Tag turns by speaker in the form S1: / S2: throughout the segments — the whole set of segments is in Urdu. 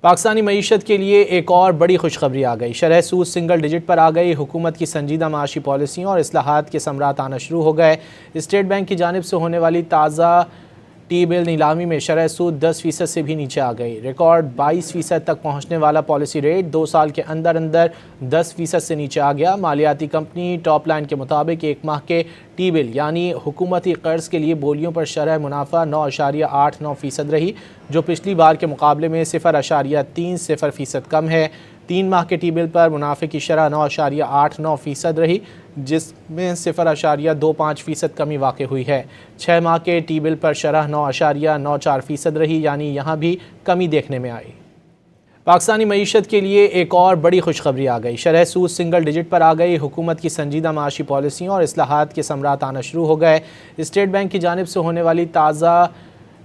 S1: پاکستانی معیشت کے لیے ایک اور بڑی خوشخبری آ گئی۔ شرح سود سنگل ڈیجٹ پر آ گئی۔ حکومت کی سنجیدہ معاشی پالیسیوں اور اصلاحات کے ثمرات آنا شروع ہو گئے۔ اسٹیٹ بینک کی جانب سے ہونے والی تازہ ٹی بل نیلامی میں شرح سود 10% سے بھی نیچے آ گئی۔ ریکارڈ 22% تک پہنچنے والا پالیسی ریٹ 2 سال کے اندر 10% سے نیچے آ گیا۔ مالیاتی کمپنی ٹاپ لائن کے مطابق ایک ماہ کے ٹی بل یعنی حکومتی قرض کے لیے بولیوں پر شرح منافع 9.89% رہی، جو پچھلی بار کے مقابلے میں 0.30% کم ہے۔ 3 ماہ کے ٹی بل پر منافع کی شرح 9.89% رہی، جس میں 0.25% کمی واقع ہوئی ہے۔ 6 ماہ کے ٹی بل پر شرح 9.94% رہی، یعنی یہاں بھی کمی دیکھنے میں آئی۔ پاکستانی معیشت کے لیے ایک اور بڑی خوشخبری آ گئی۔ شرح سود سنگل ڈیجٹ پر آ گئی۔ حکومت کی سنجیدہ معاشی پالیسیوں اور اصلاحات کے ثمرات آنا شروع ہو گئے۔ اسٹیٹ بینک کی جانب سے ہونے والی تازہ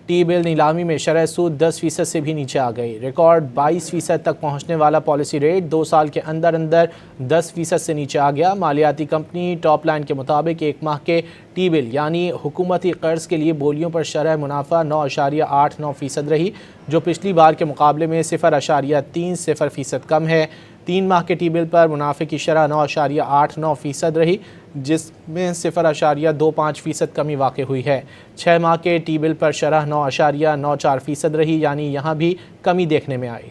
S1: ٹی بل نیلامی میں شرح سود 10% سے بھی نیچے آ گئی۔ ریکارڈ 22% تک پہنچنے والا پالیسی ریٹ 2 سال کے اندر 10% سے نیچے آ گیا۔ مالیاتی کمپنی ٹاپ لائن کے مطابق ایک ماہ کے ٹی بل یعنی حکومتی قرض کے لیے بولیوں پر شرح منافع 9.89% رہی، جو پچھلی بار کے مقابلے میں 0.30% کم ہے۔ 3 ماہ کے ٹی بل پر منافع کی شرح 9.89% رہی، جس میں 0.25% کمی واقع ہوئی ہے۔ 6 ماہ کے ٹی بل پر شرح 9.94% رہی، یعنی یہاں بھی کمی دیکھنے میں آئی۔